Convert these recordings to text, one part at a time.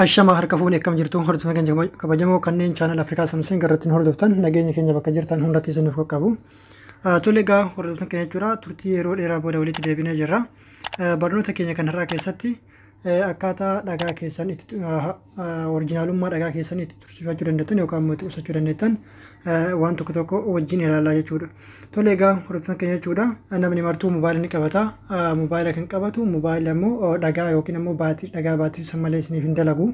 Ashama harka fuune akkam jirtu hordoftoota keenya kabajamoo kanneen chaanal Afrikaa Samsiin irratti hordoftan nageenya keenya bakka jirtan hundatti isiniif qaqqabu. Tole egaa hordoftoota keenya jechuudha turtii yeroo dheeraa booda walitti deebinee jirra. Barnoota keenya kanarraa keessatti akkaataa dhagaa keessan itti orijinaalummaa dhagaa keessan itti tursiifachuu dandeettan yookaan immoo itti ibsachuu dandeettan waan tokko tokko wajjin ilaalaa jechuudha. Tole egaa hordoftoota keenya jechuudha namni martuu mobaayilii ni qabata. Mobaayila kan qabatu mobaayila immoo dhagaa yookiin immoo baatii dhagaa baatii san malee isiniif hin dalagu.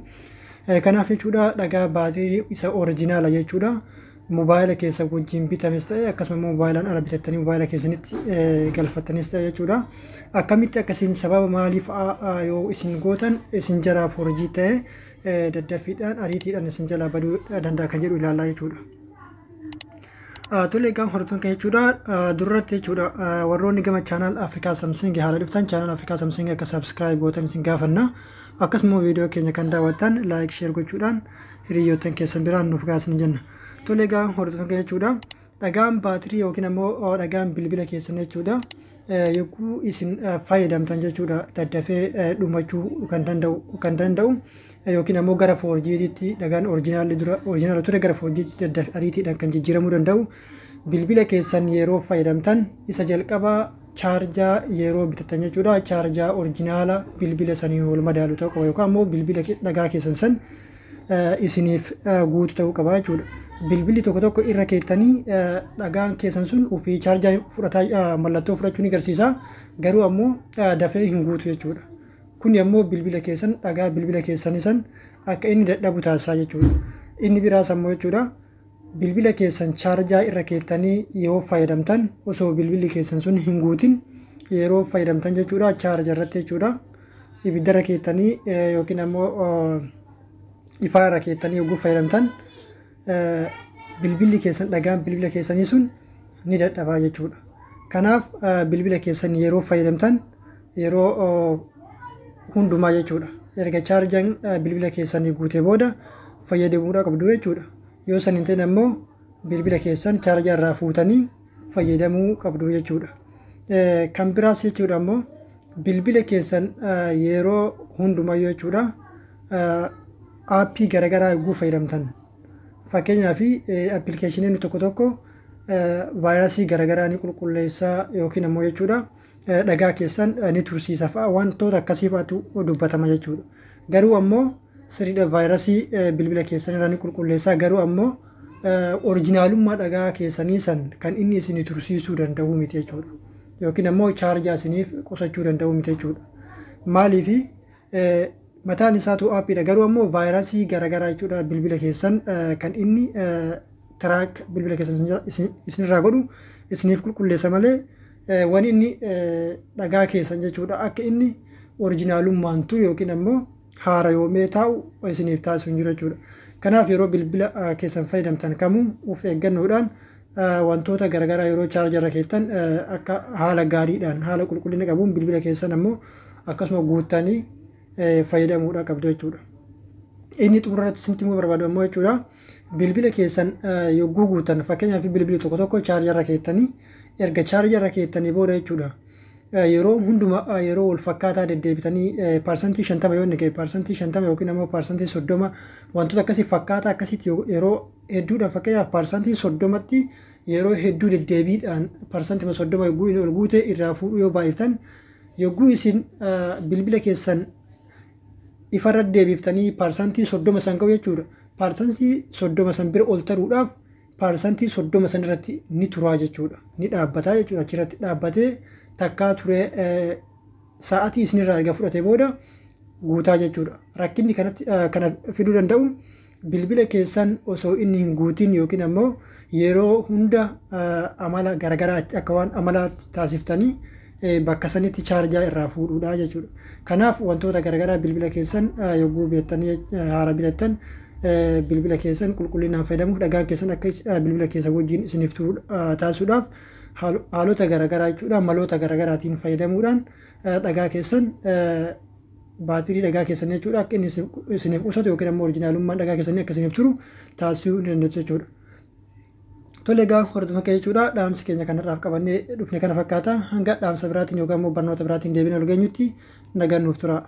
Kanaaf jechuudha dhagaa baatii isa orijinaala jechuudha. Mobaayila keessa wajjin bitames ta'e akkasuma moobaayilaan ala bitattanii mobaayila keessanitti galfattanis ta'e jechuudha. Akkamitti akkasiin sababa maaliif yoo isin gootan isin jalaa forjii ta'e daddaffiidhaan ariitiidhaan isin jalaa baduu danda'a kan jedhu ilaalaa jechuudha. Tole egaa hordoftoota keenya jechuudha duratti jechuudha warroonni gama chaanal Afrikaa Samsiing haala dhuftan chaanal Afrikaa Samsiing akka subscribe gootan isin gaafanna. Akkasuma viidiyoo keenya kan daawwattan like share gochuudhaan hiriyoottan keessan biraan nuuf gaasin jenna. Tole egaa hordoftoota keenya jechuudha dhagaan baatirii yookiin immoo dhagaan bilbila keessan jechuudha yogguu isin fayyadamtan jechuudha daddafee dhumachuu kan danda'u yookiin immoo gara foorjiitti dhagaan orijinaala ture gara foorjiitti daddafee ariitiidhaan kan jijjiiramuu danda'u bilbila keessan yeroo fayyadamtan isa jalqabaa chaarjaa yeroo bitattan jechuudha chaarjaa orijinaala bilbila sanii wal madaalu ta'uu qaba yookaan immoo bilbila dhagaa keessan san isiniif guutu ta'uu qaba jechuudha. Bilbilli tokko tokko irra keettanii dhagaan keessan sun ofii chaarjaa fudhataa mallattoo fudhachuu ni agarsiisa garuu ammoo dafee hin guutu jechuudha. Kun ammoo bilbila keessan dhagaa bilbila keessanii san akka inni dadhabu taasisaa jechuudha. Inni biraas ammoo jechuudha bilbila keessan chaarjaa irra keettanii yoo fayyadamtan osoo bilbilli keessan sun hin guutin yeroo fayyadamtan jechuudha chaarjaa irratti jechuudha ibiddarra keettanii yookiin ammoo ifaa irra keettanii yogguu fayyadamtan bilbilli keessan dhagaan bilbila keessanii sun ni dadhabaa jechuudha. Kanaaf bilbila keessan yeroo fayyadamtan yeroo hundumaa jechuudha. Erga chaarjaan bilbila keessanii guutee booda fayyadamuudha qabdu jechuudha. Yoo san hin ta'in ammoo bilbila keessan chaarjaa irraa fuutanii fayyadamuu qabdu jechuudha. Kan biraas jechuudha ammoo bilbila keessan yeroo hundumaa jechuudha aappii garaagaraa yogguu fayyadamtan fakkeenyaaf appilikeeshiniin tokko tokko vaayirasii garaagaraa ni qulqulleessaa yookiin ammoo jechuudha dhagaa keessan ni tursiisa fa'a wantoota akkasii fa'aatu dubbatama jechuudha. Garuu ammoo sirriidha vaayirasii bilbila keessan irraa ni qulqulleessaa garuu ammoo orijinaalummaa dhagaa keessanii san kan inni isin tursiisuu danda'u miti jechuudha. Yookiin ammoo chaarjaa isiniif qusachuu danda'u miti jechuudha. Maaliifi mataan isaatu aappiidha garuu ammoo vaayirasii garaagaraa jechuudha bilbila keessan kan inni tiraak bilbila keessan isinirraa godhu isiniif qulqulleessa malee waan inni dhagaa keessan jechuudha akka inni orijinaalummaan turu yookiin ammoo haara yoomee taa'u isiniif taasisu hin jiru jechuudha. Kanaaf yeroo bilbila keessan fayyadamtan kamuu of eeggannoodhaan wantoota garaagaraa yeroo chaarjarra keessan akka haala gaariidhaan haala qulqullina qabuun bilbila keessan ammoo akkasuma guuttanii fayyadamuudha qabdu jechuudha. Inni xumurratti isintti immoo barbaadu ammoo jechuudha bilbila keessan yogguu guutan fakkeenyaaf bilbilli tokko tokko chaarjarra keessanii erga chaarjarra keessanii booda jechuudha yeroo hundumaa yeroo wal fakkaataa deddeebitanii parsantii 50 yoo inni ga'e parsantii 50 yookiin ammoo parsantii 30 wantoota akkasii fakkaataa akkasitti yeroo hedduudhaan fakkeenyaaf parsantii 30tti yeroo hedduu deddeebiidhaan parsantii 30 yogguu inni ol guute irraa fuudhuu yoo baay'iftan yogguu isin bilbila keessan ifarra deebiftanii parsantii 30 san qabu jechuudha. Parsantii 30 san bira ol taruudhaaf parsantii 30 san irratti ni turaa jechuudha. Ni dhaabbataa jechuudha. Achirratti dhaabbatee takkaa ture sa'aatii isinirraa erga fudhatee booda guutaa jechuudha. Rakkinni kana fiduu danda'u bilbila keessan osoo inni hin guutin yookiin ammoo yeroo hunda amala garaagaraa akka waan amala taasiftanii bakka sanitti chaarjaa irraa fuudhuudha jechuudha. Kanaaf wantoota garaagaraa bilbila keessan yogguu bitattanii haara bitattan bilbila keessan qulqullinaan fayyadamuuf dhagaan keessan akka bilbila keessan wajjin isiniif turu taasisuudhaaf haalota garaagaraa jechuudha maloota garaagaraatiin fayyadamuudhaan dhagaa keessan baatirii dhagaa keessan jechuudha akka inni isiniif qusatu yookiin ammoo orijinaalummaan dhagaa keessanii akka isiniif turu taasisuu ni dandeessu jechuudha. Tole egaa hordoftoota keenya jechuudha dhaamsi keenya kanarraaf qabannee dhufne kana fakkaata hanga dhaamsa biraatiin yookaan immoo barnoota biraatiin deebinee ol geenyutti nagaan nuuf tura.